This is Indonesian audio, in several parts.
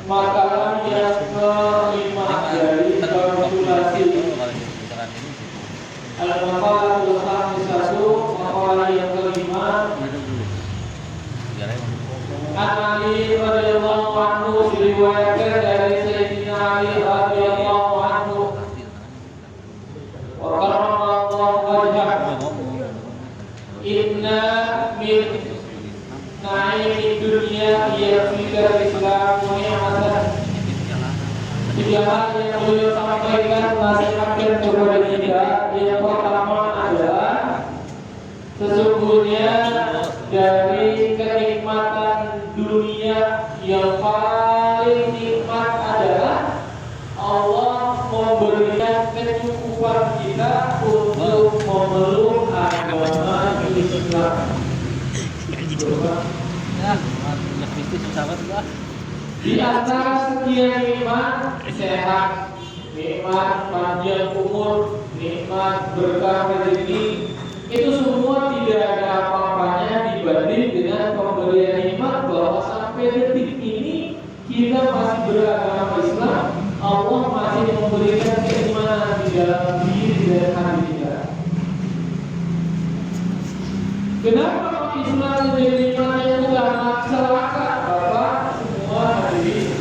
Makanan yang kelima dari kalkulasi Al-Maqalatul Khamisatu, maqalah yang kelima. An Ali radhiyallahu anhu diriwayatkan dari Sayyidina Ali radhiyallahu anhu wa karramallahu wajhahu inna min na'imid dunya yakfikal islamu ni'matan. Tiga hal yang beliau sampaikan nasihatkan kepada kita. Yang pertama adalah sesungguhnya dari kenikmatan dunia yang paling nikmat adalah Allah memberikan kecukupan kita untuk memeluk agama Islam. Di antara sekian nikmat, sehat, nikmat panjang umur, nikmat berkah rezeki, itu semua tidak ada apa-apanya dibanding dengan pemberian nikmat bahwa sampai detik ini kita masih beragama Islam. Allah masih memberikan keimanan di dalam diri dan hati kita. Kenapa Islam menjadi nikmat yang utama? Celaka Bapak semua hadirin.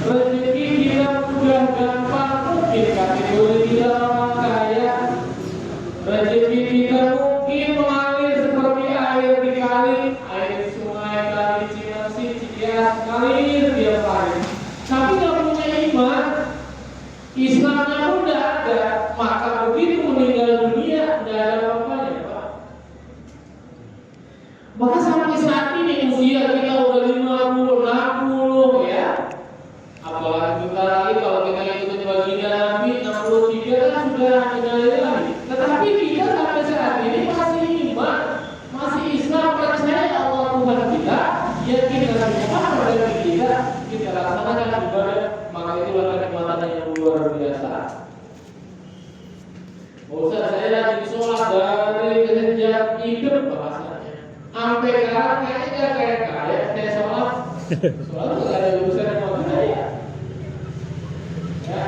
Rezeki kita mudah gampang, mungkin kategori kita orang kaya. Rezeki kita mungkin mengalir seperti air di kali, air sungai, kali Cilengsi, Cikias, ngalir tiap hari. Tapi kalau punya iman, Islamnya pun tidak ada, maka begitu meninggal dunia tidak ada apa-apanya, Pak. Maka sampai saat ini usia kita udah 50, 60 ya. Apalagi kita lagi kalau kita ikutin baginda Nabi 63 kan sudah mengalir lagi. Tetapi kita sampai saat ini masih iman, masih Islam, percaya Allah Tuhan kita, yakin dengan Tuhan pada kita laksanakan ibadah, maka itulah kenikmatan yang luar biasa. Ustaz, saya rajin sholat dari sejak hidup bahasanya, sampai sekarang kayaknya kayak saya sholat itu gak ada urusan sama saya. Ya.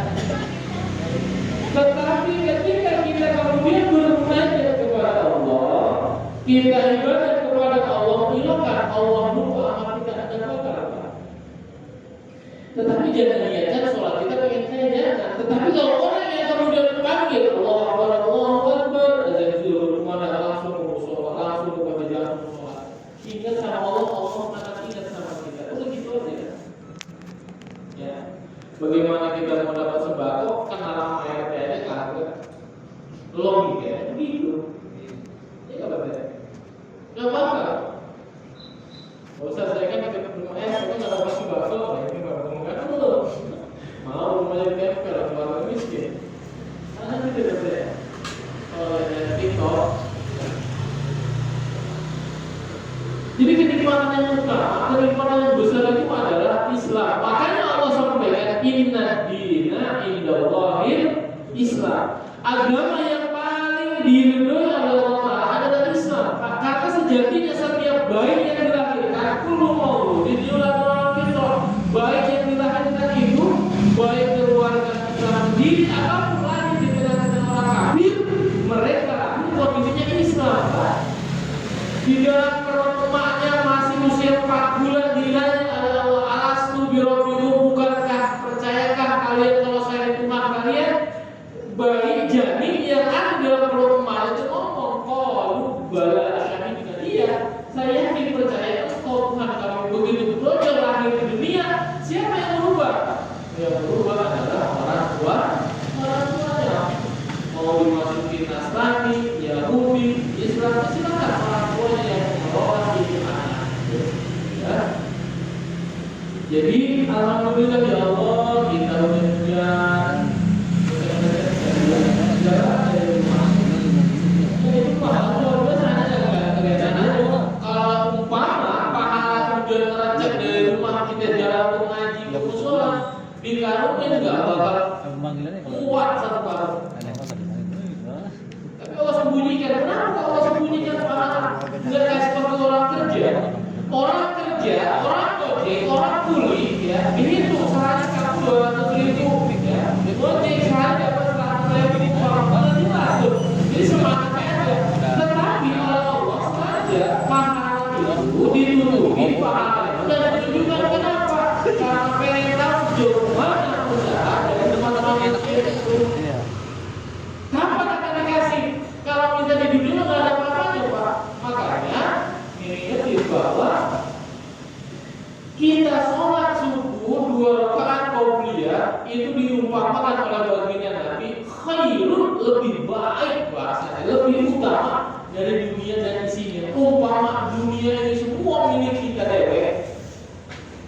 Tetapi ketika kita kemudian bermunajat kepada Allah, kita ibadah kepada Allah, ilakan Allah lupa amal kita akan bakar. Tetapi jangan niatkan sholat kita pengen saya jangan. Tetapi kalau orang yang kemudian dipanggil Allah Akbar, azan zuhur mana langsung sholat, langsung kepada jalan sholat. Ingat sama Allah akan ingat sama kita. Udah gitu aja. Ya. Bagaimana kita mau dapat sembako, kenal nama RT aja kagak. Logika begitu. Ya nggak apa-apa. Nggak apa-apa. Nggak usah, saya kan dekat rumah saya nggak dapat sembako, ini nggak ngomongkan dulu. Mau rumahnya ditempel, keluarga miskin. Mana tidak ada. Kalau ada TikTok. Jadi kenikmatan yang utama, kenikmatan yang besar itu adalah Islam. Makanya Allah sampaikan inna dina indallahil Islam. Agama yang paling diridhoi oleh Allah adalah Islam. Karena sejatinya setiap bayi yang dilahirkan, kullu mauludin yuladu alal fitrah. Bayi yang dilahirkan itu, baik keluarga kita sendiri ataupun lahir di tengah-tengah orang kafir, mereka lahir kondisinya Islam. Di dalam perut emaknya masih usia 4 bulan ditanya Allah, alastu birabbikum, bukankah percayakah kalian kalau saya Tuhan kalian? Bayi janin yang ada di dalam perut emak itu ngomong, qalu bala syahidna, iya saya yakin percaya engkau Tuhan kami. Begitu betul lahir di dunia, siapa yang berubah? Yang berubah adalah orang tuanya. Mau dimasukin Nasrani, Yahudi, Islam, silakan orang tuanya yang mengelola hidup anak. Ya. Jadi alhamdulillah ya Allah, kita ujian kalau umpama pahala udah ngeracak dari rumah kita jalan untuk ngaji ke musola, dikarungin nggak bakal kuat satu karung. Tapi Allah sembunyikan. Kenapa Allah sembunyikan pahala? Nggak kayak seperti orang kerja, orang gojek, orang kuli, ya. Dihitung sehari kamu 200.000, ya. Gojek sehari dapat 100.000 orang, mana dimasuk? lebih baik bahasanya, lebih utama dari dunia dan isinya. Umpama dunia ini semua milik kita dewek,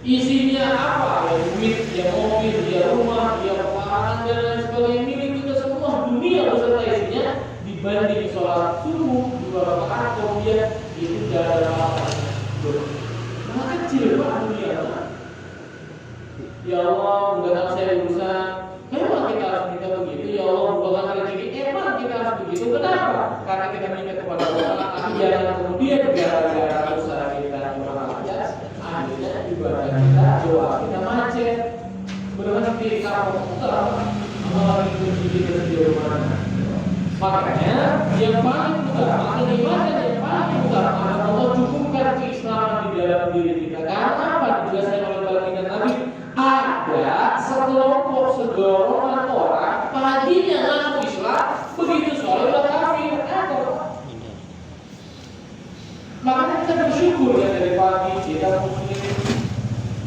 isinya apa? Ya duit, ya mobil, ya rumah, ya pekarangan dan lain sebagainya, milik kita semua, dunia beserta isinya, dibanding sholat subuh 2 rakaat kemudian itu tidak ada apa-apa. Nah, kecil Pak dunia. Ya Allah, mudahkan saya urusan. Memang kita harus minta begitu. Ya Allah, mudahkan rezeki. Emang kita harus begitu. Kenapa? Karena kita minta kepada Allah. Akhirnya kemudian gara-gara usaha kita kurang ajar, akhirnya ibadah kita, doa kita macet. Berhenti kalau Allah itu kita sejauh mana. Makanya yang paling utama, kenikmatan yang paling utama Allah cukupkan keislaman di dalam diri kita. Karena apa? Dijelaskan oleh baginda Nabi, ada sekelompok segolongan orang paginya ngaku Islam, begitu sore udah kafir. Makanya kita bersyukur ya dari pagi kita muslim,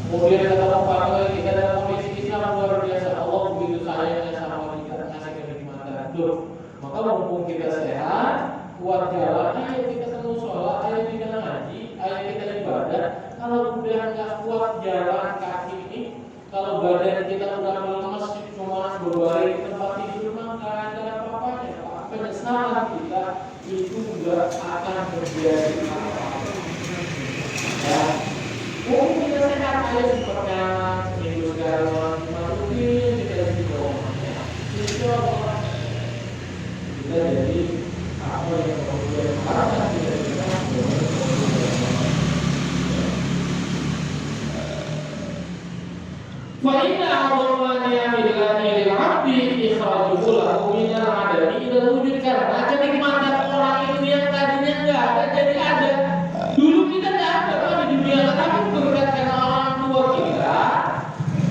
kemudian kita pagi kita dalam kondisi Islam luar biasa. Allah begitu sayangnya sama kita ngasih kenikmatan itu. Maka mumpung kita sehat, kuat jalan, ayo kita selalu sholat, ayo kita ngaji, ayo kita ibadah. Kalau udah nggak kuat jalan kaki ini, kalau badan kita udah lemas, cuma berbaring di tempat tidur, maka ada apa-apanya. Penyesalan kita itu nggak akan terjadi apa-apa. Ya, mungkin kita sehat, ayo seperti seminggu sekali, rutin kita di bawahnya. Insya Allah kita jadi apa yang kemudian harapkan kita Fa'inna awalnya billahi lil-abdi ikhrajuhu lahu minal adami ila wujud. Karena kenikmatan orang itu yang tadinya enggak ada jadi ada. Dulu kita enggak ada di dunia, tetapi berkat karena orang tua kita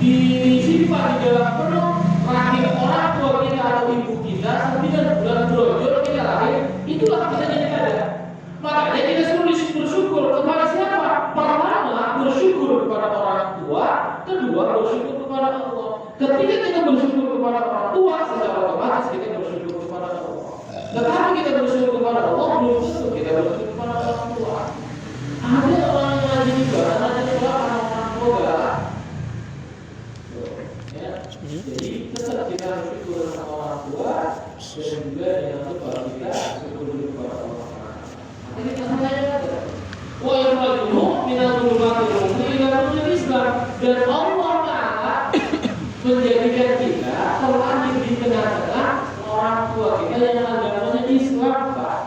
disimpan di dalam perut rahim orang tua kita atau ibu kita 9 bulan brojol kita lahir, itulah kita jadi ada. Makanya kita suruh bersyukur kepada siapa? Pertama bersyukur kepada orang tua, kedua bersyukur kepada Allah. Ketika kita bersyukur kepada orang tua, secara otomatis kita bersyukur kepada Allah. Tetapi kita bersyukur kepada Allah, belum tentu kita bersyukur kepada orang tua. Ada orang yang ngaji juga, ada juga orang tua galak. Ya. Jadi tetap kita bersyukur kepada orang tua, dan juga yang kedua kita bersyukur kepada Allah. Ini kesananya ada. Wa yarjuhu minal dhulumatil ila nuril Islam, dan Allah Ta'ala menjadikan kita terlahir di tengah-tengah orang tua kita yang agamanya Islam, Pak.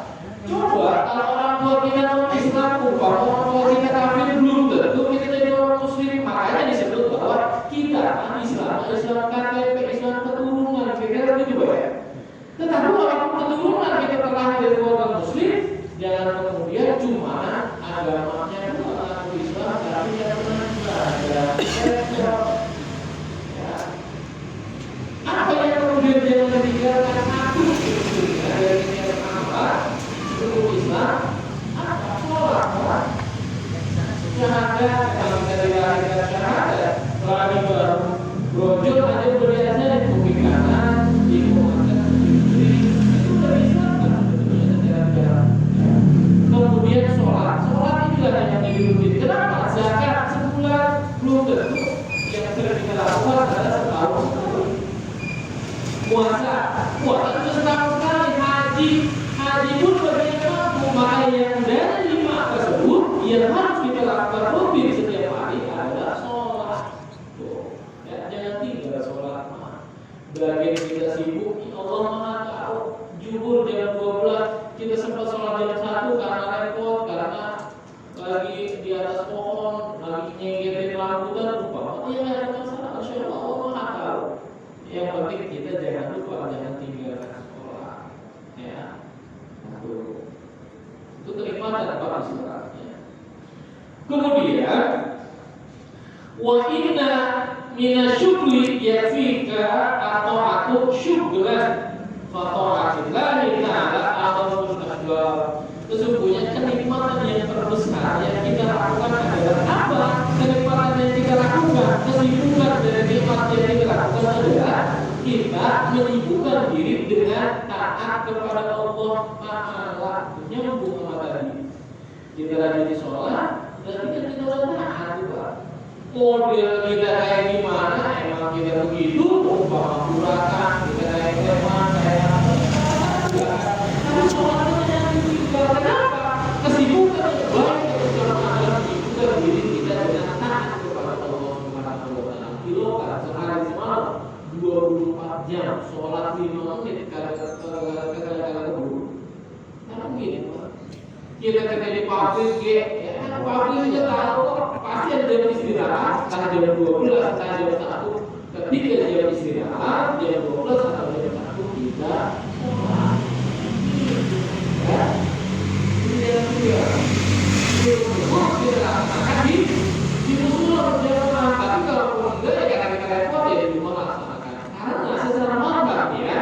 Coba kalau orang tua kita non-Islam, orang tua kita kafir, belum tentu kita jadi orang muslim. Makanya disebut bahwa kita Islam KTP, Islam keturunan, kira-kira begitu ya. Tetapi walaupun keturunan kita terlahir dari keluarga muslim, jangan kemudian cuma agamanya itu mengaku Islam tapi tidak pernah belajar. Ya. Apa yang kemudian dia meninggalkan aku sebetulnya dari yang apa? Sebelum Islam apa? Sholat. Syahadat, kalau kita dilahirkan syahadat, lagi baru brojol aja berbiasa di kuping kanan, di muka kiri, itu udah Islam kan sebetulnya secara kemudian sholat inilah yang dihidupi. Kenapa? Zakat sebulan belum tentu. Yang sudah kita lakukan adalah setahun sekali. Puasa itu setahun sekali. Haji pun berbeda mampu. Maka yang dari 5 tersebut yang harus kita lakukan rutin setiap hari adalah sholat. Ya, jangan tinggal sholat. Bagian kita sibuk, Allah Maha tahu. Zuhur jam 12 kita sempat sholat jam 1 karena repot, karena lagi di atas pohon, lagi nyengetin lamputan, lupa. Ya ada masalah, insya Allah Allah Maha tahu. Yang penting kita jangan lupa, jangan tinggalkan sholat. Ya, itu kenikmatan apa istilahnya. Kemudian, wa inna minasyukli yakfika atau atuk syukran fata'atillahi ta'ala atau mustajab. Sesungguhnya kenikmatan yang terbesar yang kita lakukan adalah apa? Kenikmatan yang kita lakukan, kesibukan dari nikmat yang kita lakukan adalah kita menyibukkan diri dengan taat kepada Allah Ta'ala. Nyambung sama tadi. Kita rajin sholat, berarti kan kita udah taat juga. Model kita kayak gimana, emang kita begitu, umpama kurakan, kita kayak gimana, kayak apa? Tapi sholatnya yang juga kenapa? Kesibukan baik dalam adalah kesibukan diri kita dengan taat kepada Allah Subhanahu wa Ta'ala. Kilokan sehari semalam 24 jam, sholat 5 menit kadang-kadang dulu. Nah begini Pak, kita di pabrik, ya pabrik aja tahu pasti ada jam istirahat, entah jam 12, entah jam 1. Ketika jam istirahat, jam 12 atau jam 1 kita sholat. Ya, ini yang kedua. Kita laksanakan di musola berjamaah, tapi kalau enggak ya karena kita repot ya di rumah laksanakan. Karena secara mazhab ya,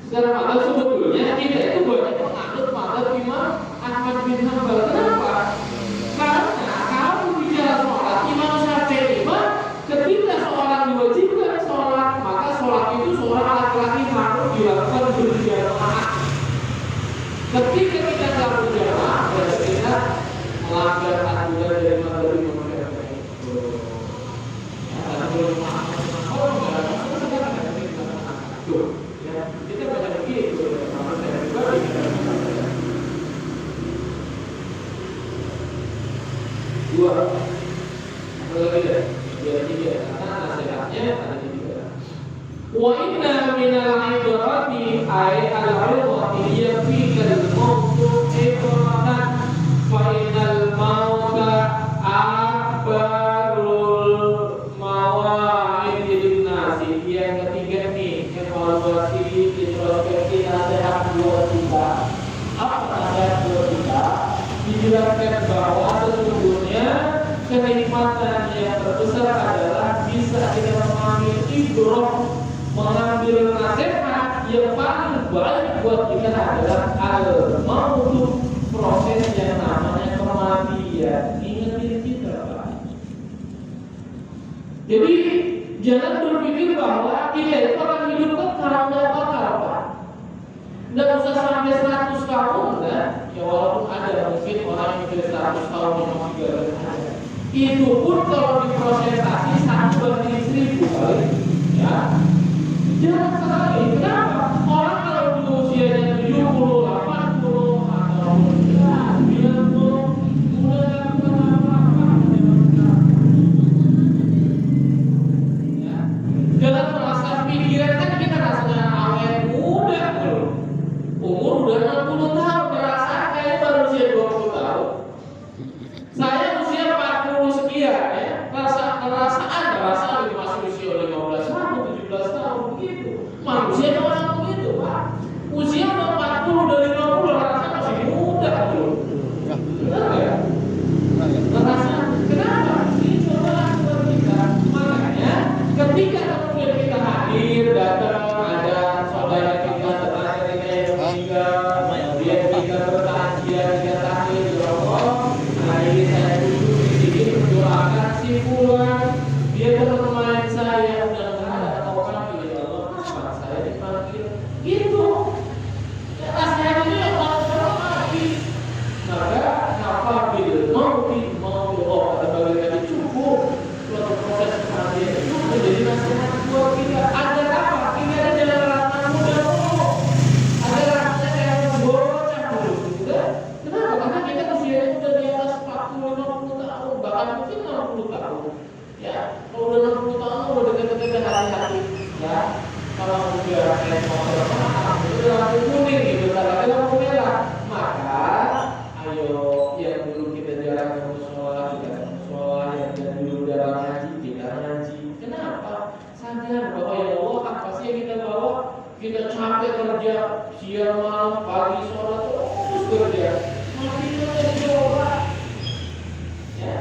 secara mazhab sebetulnya kita itu banyak menganut mazhab Imam Ahmad bin Hanbal. Kenapa? Karena kalau bicara sholat Imam Syafi'i ketika seorang diwajibkan sholat, maka sholat itu seorang laki-laki harus dilakukan berjamaah. Ketika kita tidak berjamaah, berarti kita melanggar aturan dari mazhab Imam Syafi'i. Kita baca begitu, kalau saya pribadi dua, apa lagi ya? Dua tiga, karena nasihatnya ada tiga. Wa inna minal ibrati ay al-ibrati yakfikal mautu ibratan fa inal mauta akbarul mawa'id linnasi. Yang ketiga nih, evaluasi introspeksi nasihat 2 apa nasihat 2? Dijelaskan bahwa sesungguhnya kenikmatan yang terbesar adalah bisa kita mengambil ibrah, mengambil nasihat yang paling baik buat kita adalah al-mautu, proses yang namanya kematian. Ingat kita Pak. Jadi jangan berpikir bahwa kita itu akan hidup kekal, nggak bakal Pak. Nggak usah sampai 100 tahun kan? Ya walaupun ada mungkin orang yang sudah 100 tahun yang masih ada. Itu pun kalau diprosesasi 1/1000 kali, ya. Jangan sekali. Kenapa? Orang kalau dulu usianya 70, 80 atau 90 udah ya. Jangan merasa pikiran kan kita rasanya awet muda loh. Umur udah 60 tahun merasa kayak baru usia 20 tahun. Saya usia 40 sekian ya. Rasa masih usia 15 tahun, 17 tahun begitu. Manusia orang begitu, Pak. Usia udah 40 udah 50 rasa masih muda loh. Benar ya? Rasa kenapa? Ini coba kita. Makanya ketika kemudian kita hadir datang ada saudara kita tetangga kita yang meninggal, kemudian kita bertaziah, kita tahmid ya Allah. Hari ini saya duduk di sini mendoakan si fulan, dia teman saya mudah-mudahan ada orang ya Allah, kenapa saya dipanggil gitu. Ya rasanya itu yang orang mati. Maka nafar bil mau ada bagian tadi cukup. Suatu proses kematian itu menjadi nasihat buat kita. Ada apa? Ini ada jalan rata muda dulu. Ada rasanya kayak bocah dulu. Kenapa? Karena kita usianya udah di atas 40-50 tahun, bahkan mungkin 60 tahun. Ya, kalau udah 60 tahun udah dekat-dekat hati-hati. Ya, kalau udah naik motor udah lampu kuning gitu, ada lampu merah. Maka ayo yang dulu kita jarang ke musola, yang dulu jarang ngaji, kita ngaji. Kenapa? Sadar bahwa ya Allah apa sih yang kita bawa? Kita capek kerja, siang malam, pagi sore terus kerja. Mati kita dicoba. Ya.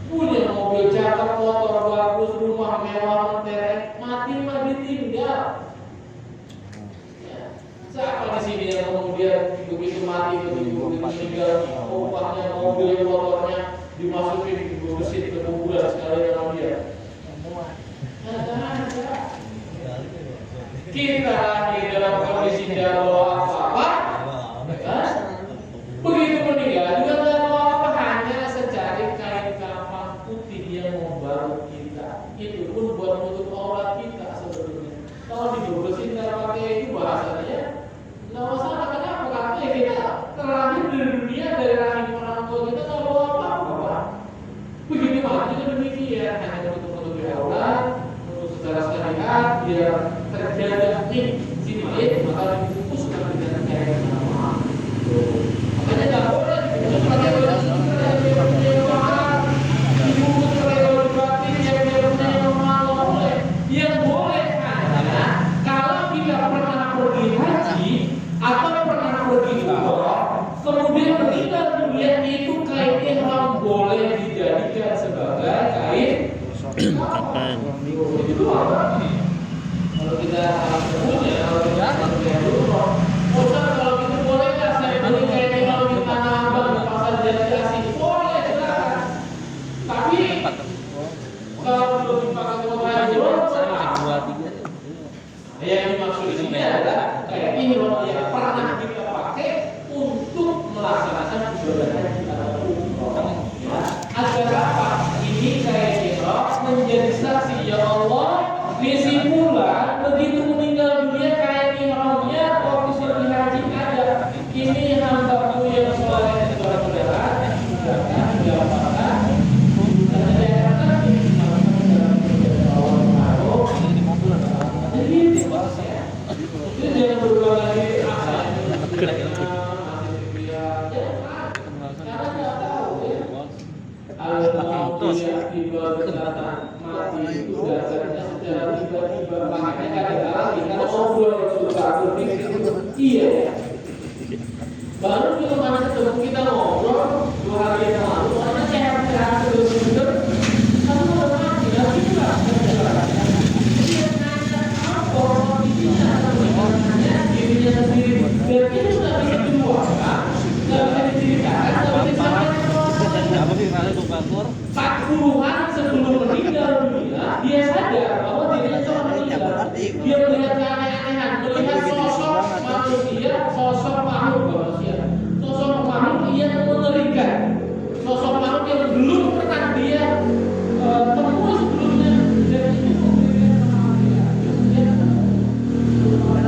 Punya mobil cakep, motor bagus, rumah mewah, mentereng, mati mah ditinggal. Ya. Siapa di sini yang kemudian begitu mati begitu meninggal, upahnya mobil motornya dimasukin bersih ke kuburan sekali dengan dia. Kita lagi dalam kondisi tidak bawa apa terlahir dari dunia dari rahim orang tua kita nggak bawa apa-apa. Begitu mati juga demikian, hanya untuk menutupi aurat, untuk secara syariat biar terjaga nih si mayit maka dibungkus dengan kain sama. Makanya nggak boleh dibungkus pakai baju dibungkus pakai baju batik yang punya normal boleh. Yang boleh hanya kalau kita pernah pergi haji atau pernah pergi umroh, kemudian meninggal dunia itu kain ihram boleh dijadikan sebagai kain kapan. Itu apa? Kalau kita punya, kalau kita punya umroh, kalau itu boleh nggak saya beli kain ihram di Tanah Abang di pasar Jati Asih? Boleh, silakan. Tapi kalau belum dipakai untuk haji, yang dimaksud di sini adalah kain ihram yang pernah kita pakai untuk melaksanakan ibadah haji atau umroh. Agar apa? Ini kain ihram menjadi saksi, ya Allah, misi pula begitu meninggal dunia kain ihramnya waktu sudah haji ada. Ini hambaku yang soleh dan berdoa juga kan diapakan karena dia kata ini jadi jangan berubah lagi karena nggak tahu ya. Kalau tiba-tiba berkata mati itu dasarnya secara tiba-tiba, makanya kadang-kadang kita ngobrol suka berpikir iya ya. Baru di mana ketemu kita ngobrol 2 hari yang lalu, soalnya sehat-sehat terus kamu udah mati, nggak bisa. Dia nanya apa kondisinya, nanya dirinya sendiri, dan itu sudah bisa diluapkan, nggak bisa diceritakan, nggak bisa disampaikan. 40-an sebelum meninggal dunia, dia sadar bahwa dirinya telah meninggal. Dia melihat keanehan, melihat sosok manusia, sosok makhluk manusia, sosok makhluk yang mengerikan, sosok makhluk yang belum pernah dia temui sebelumnya, dan itu memberikan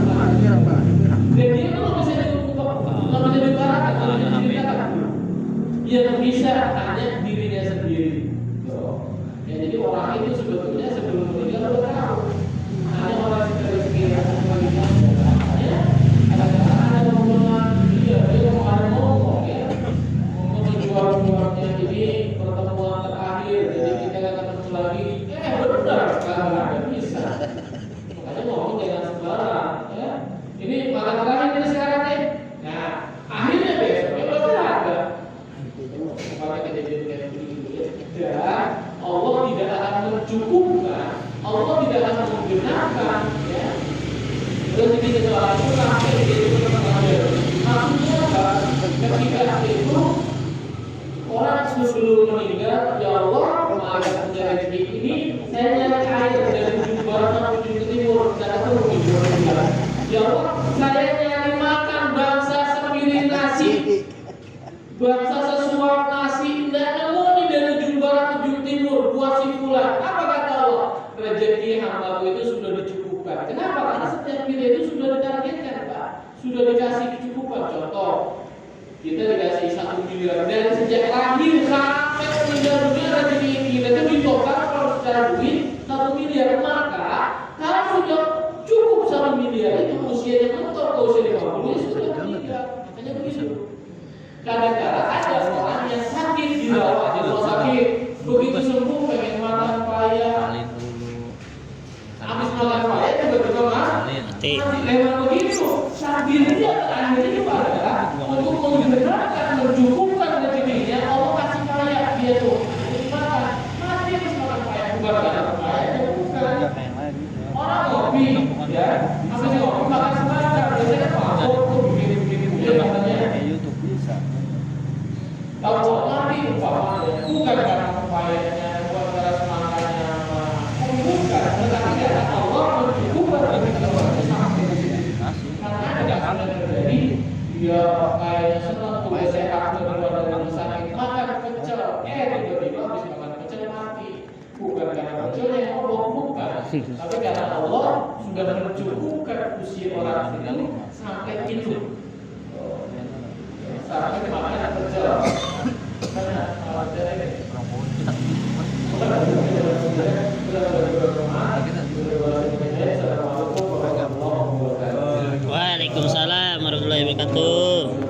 kematian. Dan dia belum bisa diungkap, belum bisa diutarakan, belum bisa diceritakan. Yang bisa hanya dirinya sendiri. Ya, jadi orang itu sebetulnya sebelum meninggal sudah tahu. Hanya orang sekitar sekitarnya ada hubungan dia mau ada ngomong ya, ngomong jual-jualnya ini pertemuan terakhir, jadi kita akan ketemu lagi. Benar sekarang ada bisa. Makanya ngomong jangan sembarang ya. Ini makan terakhir ini sekarang nih. Nah, akhirnya besok itu ada. Makanya kejadian kayak begini ya. Allah tidak akan mencukupkan, Allah tidak akan menggunakan ya. Terus ini soal itu sampai itu maksudnya apa? Ketika itu orang sebelum meninggal, ya Allah, maafkan punya rezeki ini, saya nyari air dari ujung barat sampai ujung ke timur, saya ketemu di ujung barat. Ya Allah, saya nyari makan bangsa sepiring nasi, bangsa sesuap nasi, tidak nemu nih dari ujung barat ke ujung timur buat si fulan. Apa kata Allah? Rezeki hambaku itu sudah dicukupkan. Kenapa? Karena setiap kita itu sudah ditargetkan, Pak. Sudah dikasih kecukupan. Contoh, kita dikasih 1 miliar dari sejak lahir sampai meninggal dunia, rezeki kita itu ditopang kalau secara duit 1 miliar. Maka kalau sudah cukup 1 miliar itu usianya mentok ke usia 50 sudah meninggal. Makanya begitu. Kadang-kadang ada orang yang sakit dirawat di rumah sakit, begitu sembuh pengen makan paya, habis makan paya tiba-tiba mati. Memang begitu. Takdirnya akhirnya itu adalah untuk menggerakkan, mencukupkan rezekinya. Allah kasih paya dia tuh makan, mati habis makan paya, bukan karena paya, bukan. Orang ngopi, ya, habis ngopi makan sembarang, biasanya mabuk tuh begini-begini, katanya. Kalau mati umpamanya bukan karena pepayanya, bukan karena semangkanya, bukan, tetapi karena Allah mencukupkan rezeki orang sampai di sini. Karena ada hal yang terjadi, dia kayaknya senang tuh sehat keluar dari rumah sakit, makan pecel, tiba-tiba habis makan pecel mati. Bukan karena pecelnya yang Allah, bukan, tapi karena Allah sudah mencukupkan usia orang ini sampai itu. kami pakaian kerja. Karena khawatir ini. Waalaikumsalam warahmatullahi wabarakatuh.